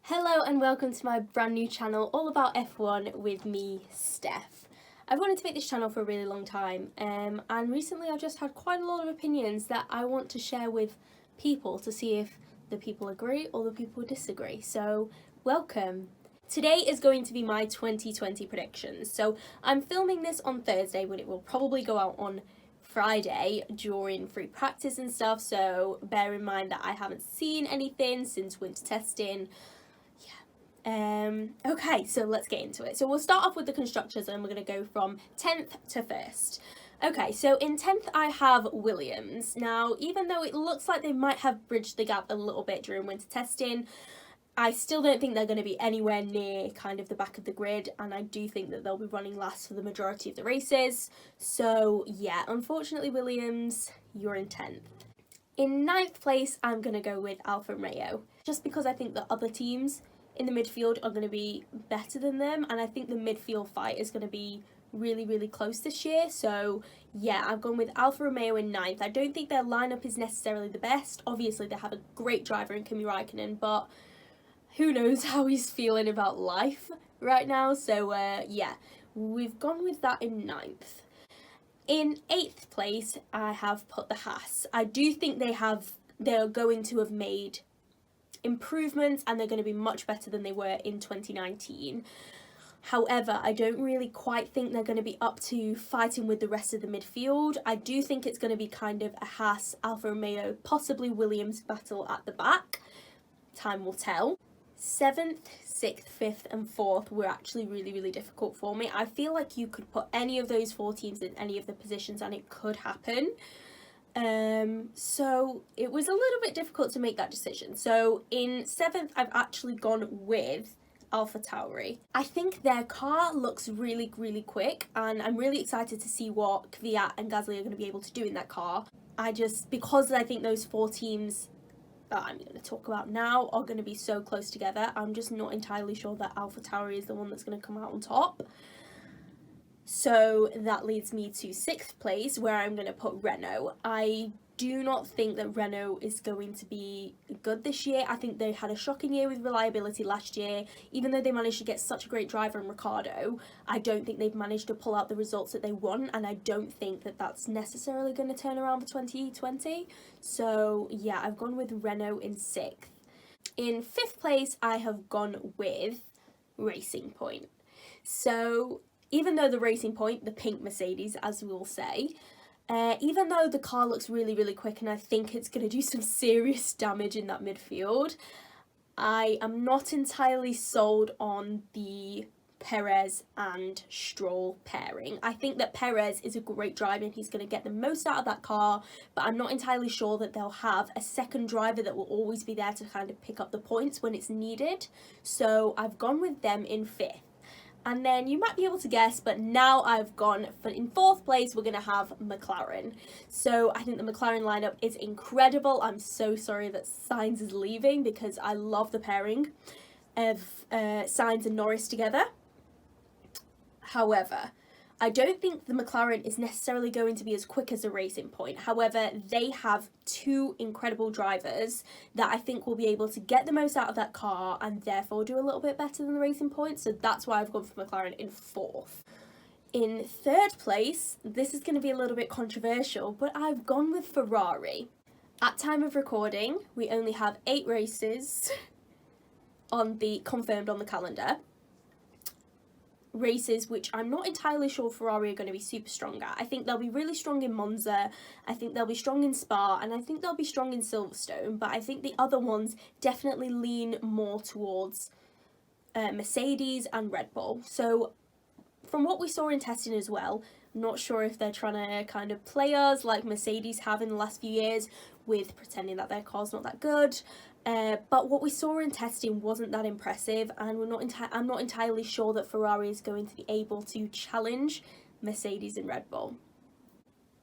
Hello and welcome to my brand new channel all about F1 with me, Steph. I've wanted to make this channel for a really long time and recently I've just had quite a lot of opinions that I want to share with people to see if the people agree or the people disagree. So welcome. Today is going to be my 2020 predictions. So I'm filming this on Thursday, but it will probably go out on Friday during free practice and stuff, so bear in mind that I haven't seen anything since winter testing. Okay, so let's get into it. So we'll start off with the constructors and we're going to go from 10th to 1st. Okay, so in 10th I have Williams. Now, even though it looks like they might have bridged the gap a little bit during winter testing, I still don't think they're going to be anywhere near kind of the back of the grid, and I do think that they'll be running last for the majority of the races. So yeah, unfortunately Williams, you're in 10th. In 9th place, I'm going to go with Alfa Romeo, just because I think the other teams in the midfield are going to be better than them, and I think the midfield fight is going to be really close this year. So yeah, I've gone with Alfa Romeo in 9th. I don't think their lineup is necessarily the best. Obviously they have a great driver in Kimi Räikkönen, but who knows how he's feeling about life right now. So yeah, we've gone with that in 9th. In 8th place, I have put the Haas. I do think they're going to have made improvements and they're going to be much better than they were in 2019. However, I don't really quite think they're going to be up to fighting with the rest of the midfield. I do think it's going to be kind of a Haas, Alfa Romeo, possibly Williams battle at the back. Time will tell. 7th, 6th, 5th and 4th were actually really difficult for me. I feel like you could put any of those 4 teams in any of the positions and it could happen. So it was a little bit difficult to make that decision. So in 7th, I've actually gone with AlphaTauri. I think their car looks really quick, and I'm really excited to see what Kvyat and Gasly are going to be able to do in that car. Because I think those 4 teams that I'm going to talk about now are going to be so close together, I'm just not entirely sure that AlphaTauri is the one that's going to come out on top. So that leads me to 6th place, where I'm going to put Renault. I do not think that Renault is going to be good this year. I think they had a shocking year with reliability last year. Even though they managed to get such a great driver in Ricciardo, I don't think they've managed to pull out the results that they want, and I don't think that that's necessarily going to turn around for 2020. So yeah, I've gone with Renault in 6th. In 5th place, I have gone with Racing Point. So even though the Racing Point, the pink Mercedes, as we'll say, even though the car looks really quick and I think it's going to do some serious damage in that midfield, I am not entirely sold on the Perez and Stroll pairing. I think that Perez is a great driver and he's going to get the most out of that car, but I'm not entirely sure that they'll have a second driver that will always be there to kind of pick up the points when it's needed. So I've gone with them in 5th. And then you might be able to guess, but now I've gone for in 4th place, we're going to have McLaren. So I think the McLaren lineup is incredible. I'm so sorry that Sainz is leaving because I love the pairing of Sainz and Norris together. However, I don't think the McLaren is necessarily going to be as quick as a Racing Point. However, they have 2 incredible drivers that I think will be able to get the most out of that car and therefore do a little bit better than the Racing Point. So that's why I've gone for McLaren in 4th. In 3rd place, this is going to be a little bit controversial, but I've gone with Ferrari. At time of recording, we only have 8 races confirmed on the calendar. Races which I'm not entirely sure Ferrari are going to be super strong at. I think they'll be really strong in Monza, I think they'll be strong in Spa, and I think they'll be strong in Silverstone, but I think the other ones definitely lean more towards Mercedes and Red Bull. So from what we saw in testing as well, I'm not sure if they're trying to kind of play us like Mercedes have in the last few years with pretending that their car's not that good. But what we saw in testing wasn't that impressive, and I'm not entirely sure that Ferrari is going to be able to challenge Mercedes and Red Bull.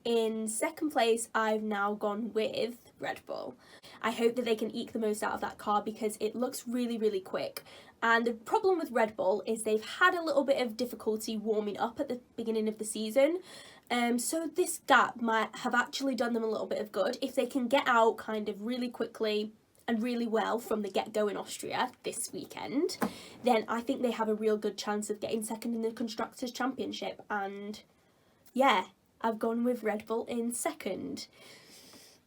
In 2nd place, I've now gone with Red Bull. I hope that they can eke the most out of that car because it looks really quick. And the problem with Red Bull is they've had a little bit of difficulty warming up at the beginning of the season. So this gap might have actually done them a little bit of good if they can get out kind of really quickly and really well from the get-go in Austria this weekend, then I think they have a real good chance of getting second in the Constructors' Championship. And yeah, I've gone with Red Bull in second.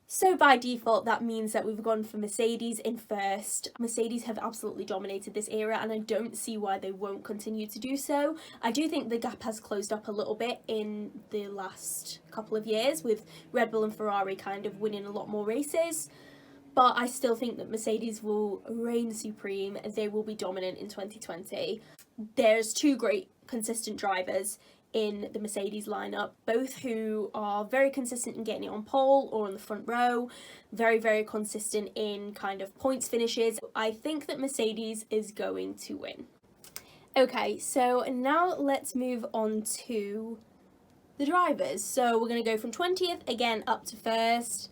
So by default, that means that we've gone for Mercedes in first. Mercedes have absolutely dominated this era, and I don't see why they won't continue to do so. I do think the gap has closed up a little bit in the last couple of years, with Red Bull and Ferrari kind of winning a lot more races. But I still think that Mercedes will reign supreme. They will be dominant in 2020. There's two great consistent drivers in the Mercedes lineup, both who are very consistent in getting it on pole or on the front row, very, very consistent in kind of points finishes. I think that Mercedes is going to win. Okay, so now let's move on to the drivers. So we're going to go from 20th again up to first.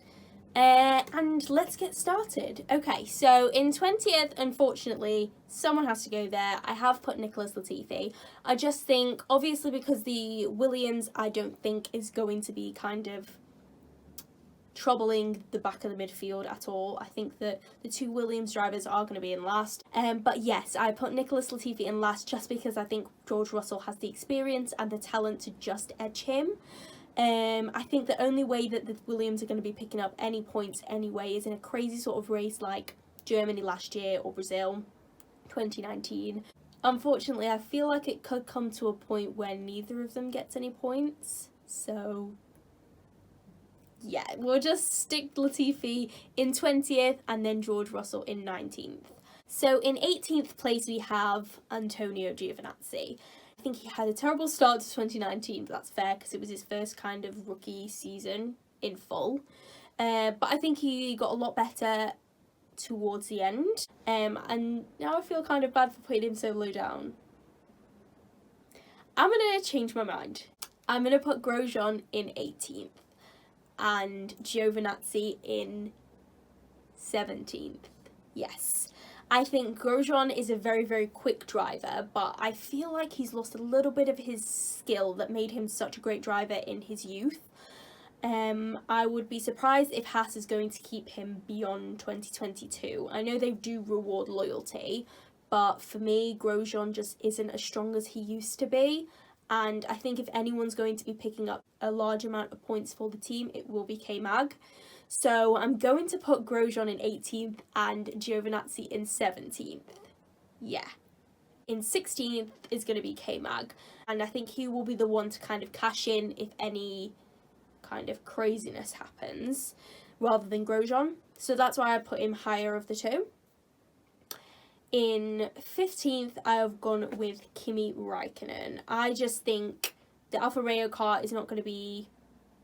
And let's get started. Okay, so in 20th, unfortunately, someone has to go there. I have put Nicholas Latifi. I just think, obviously, because the Williams, I don't think is going to be kind of troubling the back of the midfield at all. I think that the two Williams drivers are going to be in last. But yes, I put Nicholas Latifi in last just because I think George Russell has the experience and the talent to just edge him. I think the only way that the Williams are going to be picking up any points anyway is in a crazy sort of race like Germany last year or Brazil 2019. Unfortunately, I feel like it could come to a point where neither of them gets any points. So yeah, we'll just stick Latifi in 20th and then George Russell in 19th. So in 18th place we have Antonio Giovinazzi. I think he had a terrible start to 2019, but that's fair because it was his first kind of rookie season in full. But I think he got a lot better towards the end. And now I feel kind of bad for putting him so low down. I'm going to change my mind. I'm going to put Grosjean in 18th and Giovinazzi in 17th. Yes. I think Grosjean is a very, very quick driver, but I feel like he's lost a little bit of his skill that made him such a great driver in his youth. I would be surprised if Haas is going to keep him beyond 2022. I know they do reward loyalty, but for me, Grosjean just isn't as strong as he used to be. And I think if anyone's going to be picking up a large amount of points for the team, it will be K-Mag. So I'm going to put Grosjean in 18th and Giovinazzi in 17th. Yeah. In 16th is going to be K-Mag. And I think he will be the one to kind of cash in if any kind of craziness happens, rather than Grosjean. So that's why I put him higher of the two. In 15th, I have gone with Kimi Räikkönen. I just think the Alfa Romeo car is not going to be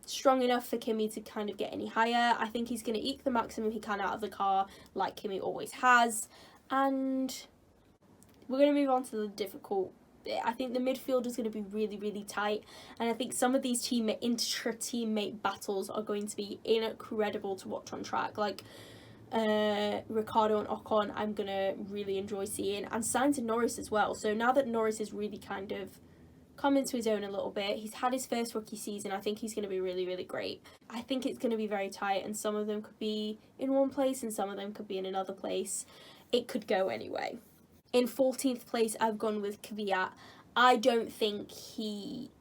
strong enough for Kimi to kind of get any higher. I think he's going to eke the maximum he can out of the car, like Kimi always has. And we're going to move on to the difficult bit. I think the midfield is going to be really, really tight. And I think some of these intra-teammate battles are going to be incredible to watch on track. Like Ricciardo and Ocon, I'm going to really enjoy seeing. And Sainz and Norris as well. So now that Norris is really kind of come into his own a little bit. He's had his first rookie season. I think he's going to be really, really great. I think it's going to be very tight, and some of them could be in one place and some of them could be in another place. It could go anyway. In 14th place, I've gone with Kvyat. I don't think he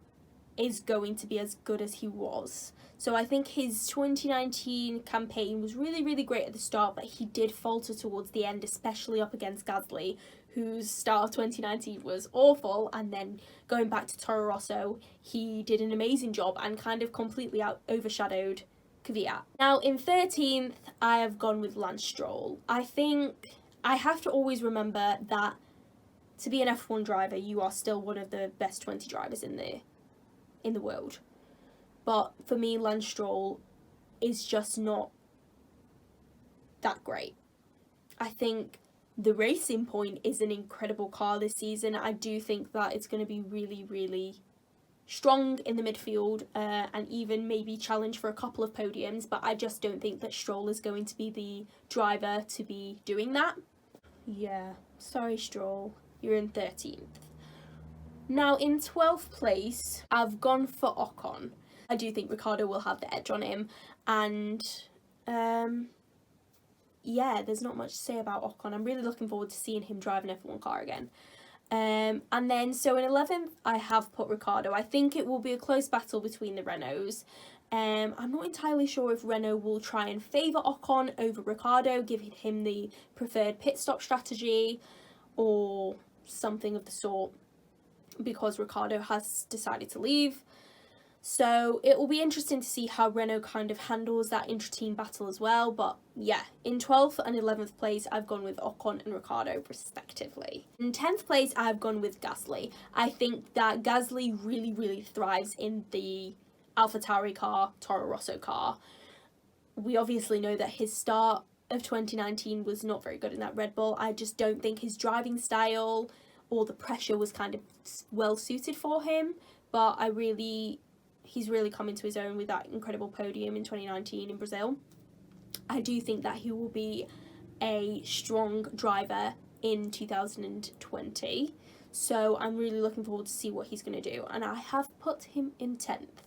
is going to be as good as he was. So I think his 2019 campaign was really, really great at the start, but he did falter towards the end, especially up against Gasly, whose start of 2019 was awful, and then going back to Toro Rosso, he did an amazing job and kind of completely overshadowed Kvyat. Now in 13th, I have gone with Lance Stroll. I think I have to always remember that to be an F1 driver, you are still one of the best 20 drivers in the world. But for me, Lance Stroll is just not that great. I think the Racing Point is an incredible car this season. I do think that it's going to be really, really strong in the midfield and even maybe challenge for a couple of podiums. But I just don't think that Stroll is going to be the driver to be doing that. Yeah, sorry Stroll, you're in 13th. Now in 12th place, I've gone for Ocon. I do think Ricciardo will have the edge on him, and yeah, there's not much to say about Ocon. I'm really looking forward to seeing him drive an F1 car again. And then, so in 11th, I have put Ricciardo. I think it will be a close battle between the Renaults. I'm not entirely sure if Renault will try and favour Ocon over Ricciardo, giving him the preferred pit stop strategy or something of the sort, because Ricciardo has decided to leave. So it will be interesting to see how Renault kind of handles that intra-team battle as well. But yeah, in 12th and 11th place, I've gone with Ocon and Ricciardo respectively. In 10th place, I've gone with Gasly. I think that Gasly really, really thrives in the AlphaTauri car, Toro Rosso car. We obviously know that his start of 2019 was not very good in that Red Bull. I just don't think his driving style or the pressure was kind of well suited for him. But he's really come into his own with that incredible podium in 2019 in Brazil. I do think that he will be a strong driver in 2020. So I'm really looking forward to see what he's going to do. And I have put him in 10th.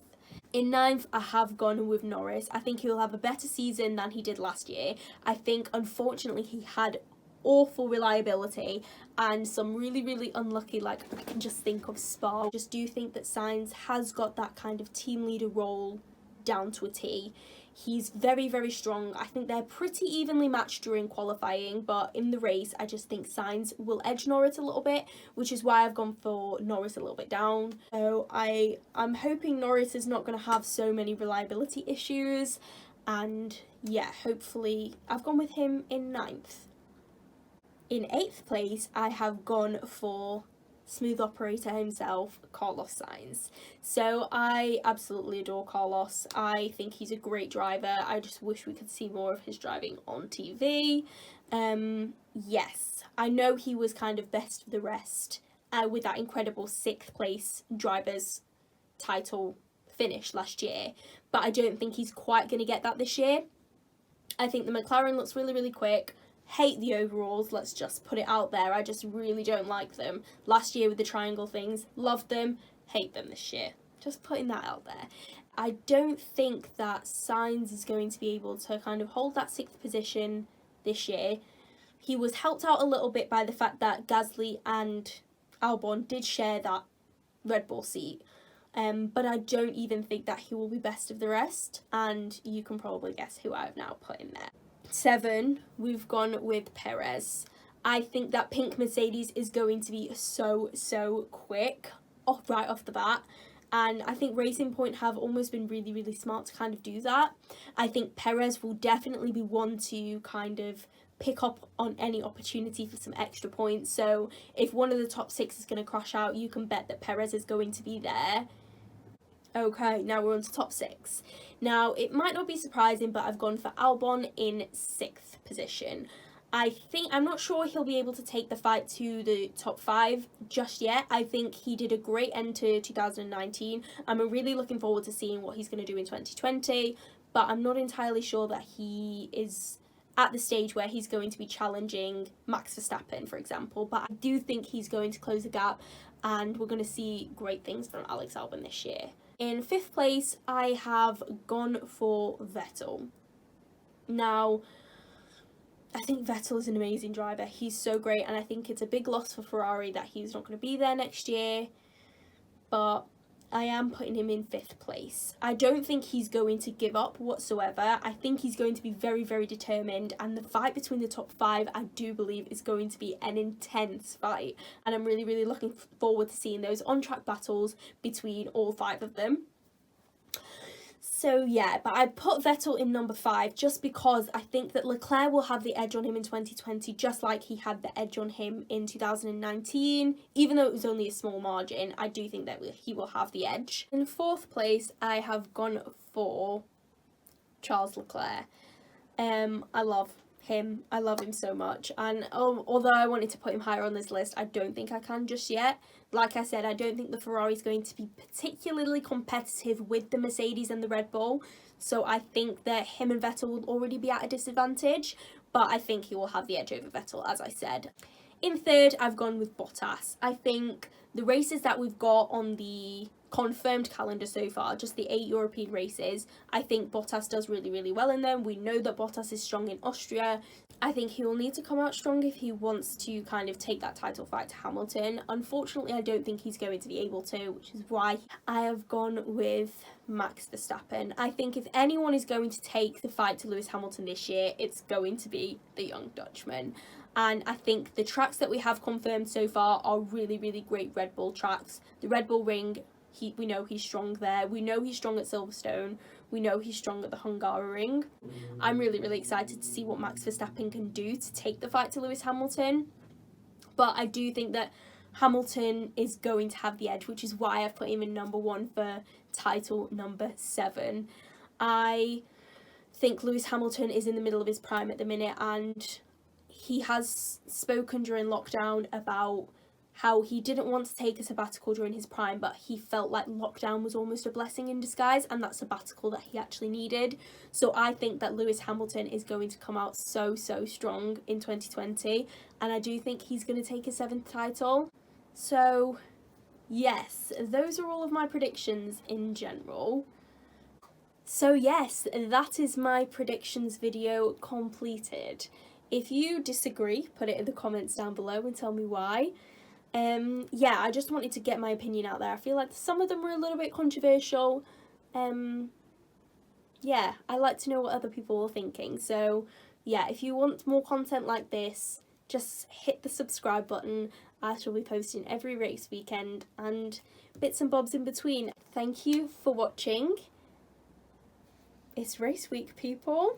In 9th, I have gone with Norris. I think he'll have a better season than he did last year. I think, unfortunately, he had awful reliability and some really, really unlucky, like, I can just think of Spa. I just do think that Sainz has got that kind of team leader role down to a T. He's very, very strong. I think they're pretty evenly matched during qualifying, but in the race, I just think Sainz will edge Norris a little bit, which is why I've gone for Norris a little bit down. So I'm hoping Norris is not going to have so many reliability issues, and yeah, hopefully I've gone with him in 9th. In 8th place, I have gone for smooth operator himself, Carlos Sainz. So I absolutely adore Carlos. I think he's a great driver. I just wish we could see more of his driving on TV. Yes, I know he was kind of best of the rest with that incredible 6th place driver's title finish last year, but I don't think he's quite going to get that this year. I think the McLaren looks really, really quick. Hate the overalls, let's just put it out there. I just really don't like them. Last year with the triangle things, loved them, hate them this year. Just putting that out there. I don't think that Sainz is going to be able to kind of hold that 6th position this year. He was helped out a little bit by the fact that Gasly and Albon did share that Red Bull seat. But I don't even think that he will be best of the rest. And you can probably guess who I've now put in there. 7, we've gone with Perez. I think that pink Mercedes is going to be so quick right off the bat. And I think Racing Point have almost been really, really smart to kind of do that. I think Perez will definitely be one to kind of pick up on any opportunity for some extra points. So if one of the top 6 is going to crash out, you can bet that Perez is going to be there. Okay, now we're on to top 6. Now, it might not be surprising, but I've gone for Albon in 6th position. I'm not sure he'll be able to take the fight to the top 5 just yet. I think he did a great end to 2019. I'm really looking forward to seeing what he's going to do in 2020, but I'm not entirely sure that he is at the stage where he's going to be challenging Max Verstappen, for example. But I do think he's going to close the gap, and we're going to see great things from Alex Albon this year. In 5th place, I have gone for Vettel. Now, I think Vettel is an amazing driver. He's so great, and I think it's a big loss for Ferrari that he's not going to be there next year. But I am putting him in 5th place. I don't think he's going to give up whatsoever. I think he's going to be very, very determined, and the fight between the top 5, I do believe, is going to be an intense fight, and I'm really, really looking forward to seeing those on-track battles between all 5 of them. So yeah, but I put Vettel in number 5 just because I think that Leclerc will have the edge on him in 2020, just like he had the edge on him in 2019. Even though it was only a small margin, I do think that he will have the edge. In 4th place, I have gone for Charles Leclerc. I love him. I love him so much. And although I wanted to put him higher on this list, I don't think I can just yet. Like I said, I don't think the Ferrari is going to be particularly competitive with the Mercedes and the Red Bull. So I think that him and Vettel will already be at a disadvantage. But I think he will have the edge over Vettel, as I said. In 3rd, I've gone with Bottas. I think the races that we've got on the confirmed calendar so far, just the 8 European races, I think Bottas does really, really well in them. We know that Bottas is strong in Austria. I think he will need to come out strong if he wants to kind of take that title fight to Hamilton. Unfortunately, I don't think he's going to be able to, which is why I have gone with Max Verstappen. I think if anyone is going to take the fight to Lewis Hamilton this year, it's going to be the young Dutchman. And I think the tracks that we have confirmed so far are really, really great Red Bull tracks. The Red Bull Ring, we know he's strong there. We know he's strong at Silverstone. We know he's strong at the Hungaroring. I'm really, really excited to see what Max Verstappen can do to take the fight to Lewis Hamilton. But I do think that Hamilton is going to have the edge, which is why I've put him in number 1 for title number 7. I think Lewis Hamilton is in the middle of his prime at the minute, and he has spoken during lockdown about how he didn't want to take a sabbatical during his prime, but he felt like lockdown was almost a blessing in disguise, and that sabbatical that he actually needed. So I think that Lewis Hamilton is going to come out so strong in 2020, and I do think he's going to take a 7th title. So yes, those are all of my predictions in general. So yes, that is my predictions video completed. If you disagree, put it in the comments down below and tell me why. Yeah, I just wanted to get my opinion out there. I feel like some of them were a little bit controversial. Yeah, I like to know what other people are thinking. So yeah, if you want more content like this, just hit the subscribe button. I shall be posting every race weekend and bits and bobs in between. Thank you for watching. It's race week, people.